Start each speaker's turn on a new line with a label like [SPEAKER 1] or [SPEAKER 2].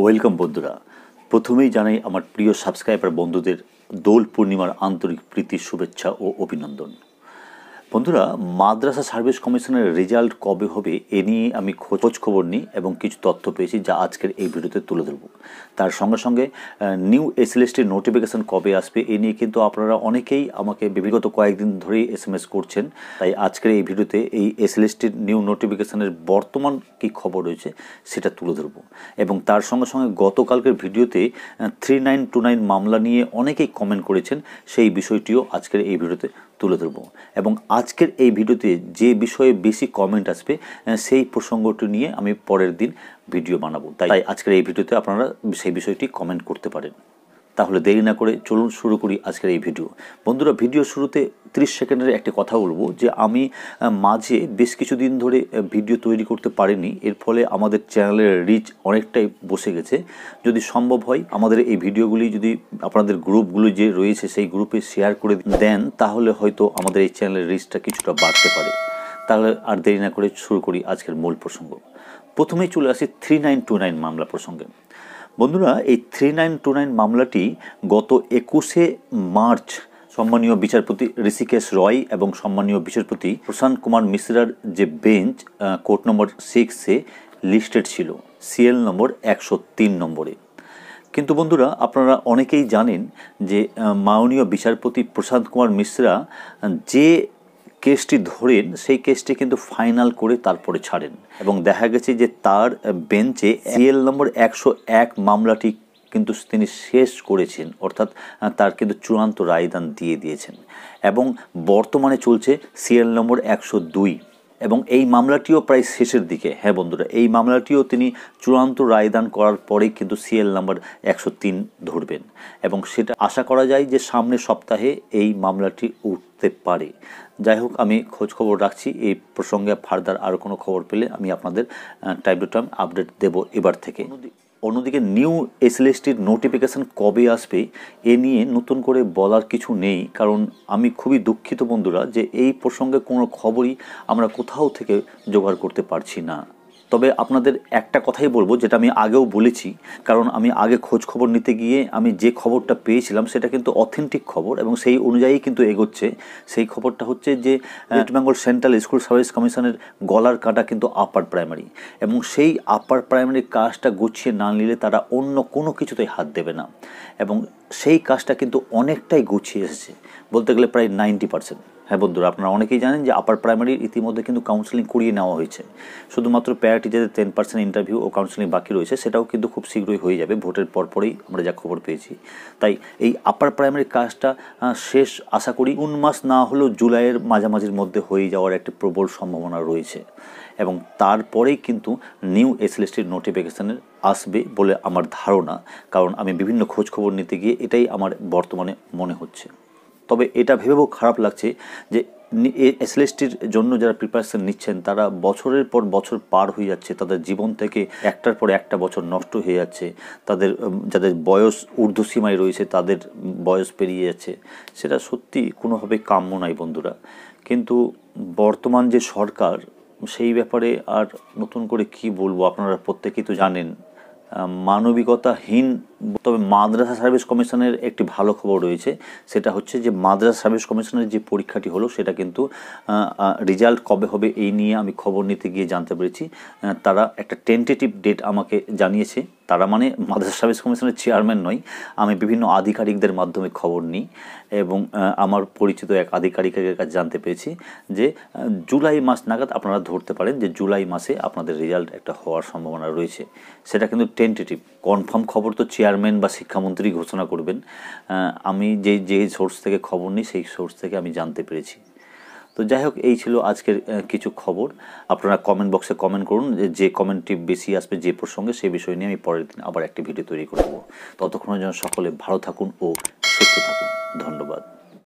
[SPEAKER 1] Welcome বন্ধুরা। প্রথমেই জানাই আমার প্রিয় সাবস্ক্রাইবার বন্ধুদের দোল পূর্ণিমার আন্তরিক প্রীতি, শুভেচ্ছা ও অভিনন্দন। বন্ধুরা, মাদ্রাসা সার্ভিস কমিশনের রেজাল্ট কবে হবে এ নিয়ে আমি খোঁজ খবর নিই এবং কিছু তথ্য পেয়েছি যা আজকের এই ভিডিওতে তুলে ধরব। তার সঙ্গে সঙ্গে নিউ এসএলএসটির নোটিফিকেশান কবে আসবে এ নিয়ে কিন্তু আপনারা অনেকেই আমাকে বিগত কয়েকদিন ধরেই SMS করছেন। তাই আজকের এই ভিডিওতে এই এসএলএসটির নিউ নোটিফিকেশানের বর্তমান কী খবর রয়েছে সেটা তুলে ধরব এবং তার সঙ্গে সঙ্গে গতকালকের ভিডিওতে 3929 মামলা নিয়ে অনেকেই কমেন্ট করেছেন, সেই বিষয়টিও আজকের এই ভিডিওতে তুলে ধরব এবং আজকের এই ভিডিওতে যে বিষয়ে বেশি কমেন্ট আসবে সেই প্রসঙ্গটি নিয়ে আমি পরের দিন ভিডিও বানাবো। তাই আজকের এই ভিডিওতে আপনারা সেই বিষয়টি কমেন্ট করতে পারেন। তাহলে দেরি না করে চলুন শুরু করি আজকের এই ভিডিও। বন্ধুরা, ভিডিও শুরুতে 30 সেকেন্ডের একটি কথা বলবো যে আমি মাঝে বেশ কিছুদিন ধরে ভিডিও তৈরি করতে পারিনি, এর ফলে আমাদের চ্যানেলের রিচ অনেকটাই বসে গেছে। যদি সম্ভব হয় আমাদের এই ভিডিওগুলি যদি আপনাদের গ্রুপগুলি যে রয়েছে সেই গ্রুপে শেয়ার করে দেন তাহলে হয়তো আমাদের এই চ্যানেলের রিচটা কিছুটা বাড়তে পারে। তাহলে আর দেরি না করে শুরু করি আজকের মূল প্রসঙ্গ। প্রথমেই চলে আসি 3929 মামলা প্রসঙ্গে। বন্ধুরা, এই 3929 মামলাটি গত 21শে মার্চ সম্মানীয় বিচারপতি ঋষিকেশ রয় এবং সম্মানীয় বিচারপতি প্রশান্ত কুমার মিশ্রার যে বেঞ্চ কোর্ট নম্বর 6-এ লিস্টেড ছিল CL নম্বর 103 নম্বরে। কিন্তু বন্ধুরা, আপনারা অনেকেই জানেন যে মাননীয় বিচারপতি প্রশান্ত কুমার মিশ্রা যে কেসটি ধরেন সেই কেসটি কিন্তু ফাইনাল করে তারপরে ছাড়েন এবং দেখা গেছে যে তার বেঞ্চে CL নম্বর 101 মামলাটি কিন্তু তিনি শেষ করেছেন, অর্থাৎ তার কিন্তু চূড়ান্ত রায়দান দিয়ে দিয়েছেন এবং বর্তমানে চলছে CL নম্বর 102 এবং এই মামলাটিও প্রায় শেষের দিকে। হ্যাঁ বন্ধুরা, এই মামলাটিও তিনি চূড়ান্ত রায়দান করার পরেই কিন্তু CL নম্বর 103 ধরবেন এবং সেটা আশা করা যায় যে সামনের সপ্তাহে এই মামলাটি উঠতে পারে। যাই হোক, আমি খোঁজ খবর রাখছি, এই প্রসঙ্গে ফার্দার আরও কোনো খবর পেলে আমি আপনাদের টাইম টু টাইম আপডেট দেব এবার থেকে। অন্যদিকে নিউ এসএলএসটির নোটিফিকেশান কবে আসবে এ নিয়ে নতুন করে বলার কিছু নেই, কারণ আমি খুবই দুঃখিত বন্ধুরা যে এই প্রসঙ্গে কোনো খবরই আমরা কোথাও থেকে জোগাড় করতে পারছি না। তবে আপনাদের একটা কথাই বলবো, যেটা আমি আগেও বলেছি, কারণ আমি আগে খোঁজ খবর নিতে গিয়ে আমি যে খবরটা পেয়েছিলাম সেটা কিন্তু অথেন্টিক খবর এবং সেই অনুযায়ী কিন্তু এগোচ্ছে। সেই খবরটা হচ্ছে যে West Bengal central school service কমিশনের গলার কাটা কিন্তু আপার প্রাইমারি এবং সেই আপার প্রাইমারির কাজটা গুছিয়ে না নিলে তারা অন্য কোনো কিছুতেই হাত দেবে না এবং সেই কাজটা কিন্তু অনেকটাই গুছিয়ে এসেছে, বলতে গেলে প্রায় 90%। হ্যাঁ বন্ধুরা, আপনারা অনেকেই জানেন যে আপার প্রাইমারির ইতিমধ্যে কিন্তু কাউন্সেলিং করিয়ে নেওয়া হয়েছে। শুধুমাত্র প্যারা টিচারদের 10% ইন্টারভিউ ও কাউন্সেলিং বাকি রয়েছে, সেটাও কিন্তু খুব শীঘ্রই হয়ে যাবে, ভোটের পরপরই আমরা যা খবর পেয়েছি। তাই এই আপার প্রাইমারির কাজটা শেষ আশা করি 1 মাস না হলেও জুলাইয়ের মাঝামাঝির মধ্যে হয়ে যাওয়ার একটা প্রবল সম্ভাবনা রয়েছে এবং তারপরেই কিন্তু নিউ এসএলএসটির নোটিফিকেশানের আসবে বলে আমার ধারণা, কারণ আমি বিভিন্ন খোঁজ খবর নিতে গিয়ে এটাই আমার বর্তমানে মনে হচ্ছে। তবে এটা ভেবেও খারাপ লাগছে যে এসএলএসটির জন্য যারা প্রিপারেশন নিচ্ছেন তারা বছরের পর বছর পার হয়ে যাচ্ছে, তাদের জীবন থেকে একটার পর একটা বছর নষ্ট হয়ে যাচ্ছে, তাদের যাদের বয়স ঊর্ধ্বসীমায় রয়েছে তাদের বয়স পেরিয়ে যাচ্ছে। সেটা সত্যি কোনোভাবে কাম্য নয় বন্ধুরা। কিন্তু বর্তমান যে সরকার, সেই ব্যাপারে আর নতুন করে কি বলবো, আপনারা প্রত্যেকেই তো জানেন, মানবিকতাহীন। তবে মাদ্রাসা সার্ভিস কমিশনের একটি ভালো খবর রয়েছে, সেটা হচ্ছে যে মাদ্রাসা সার্ভিস কমিশনের যে পরীক্ষাটি হলো সেটা কিন্তু রেজাল্ট কবে হবে এই নিয়ে আমি খবর নিতে গিয়ে জানতে পেরেছি। তারা একটা টেন্টেটিভ ডেট আমাকে জানিয়েছে। তারা মানে মাদ্রাসা সার্ভিস কমিশনের চেয়ারম্যান নয়, আমি বিভিন্ন আধিকারিকদের মাধ্যমে খবর নিই এবং আমার পরিচিত এক আধিকারিকের কাছে জানতে পেরেছি যে জুলাই মাস নাগাদ আপনারা ধরতে পারেন যে জুলাই মাসে আপনাদের রেজাল্ট একটা হওয়ার সম্ভাবনা রয়েছে। সেটা কিন্তু টেন্টেটিভ, কনফার্ম খবর তো চেয়ারম্যান বা শিক্ষামন্ত্রী ঘোষণা করবেন। আমি যে সোর্স থেকে খবর নিই সেই সোর্স থেকে আমি জানতে পেরেছি। তো যাই হোক, এই ছিল আজকের কিছু খবর। আপনারা কমেন্ট বক্সে কমেন্ট করুন যে কমেন্টটি বেশি আসবে যে প্রসঙ্গে, সেই বিষয় নিয়ে আমি পরের দিন আবার একটি ভিডিও তৈরি করে দেবো। ততক্ষণের জন্য সকলে ভালো থাকুন ও সুস্থ থাকুন। ধন্যবাদ।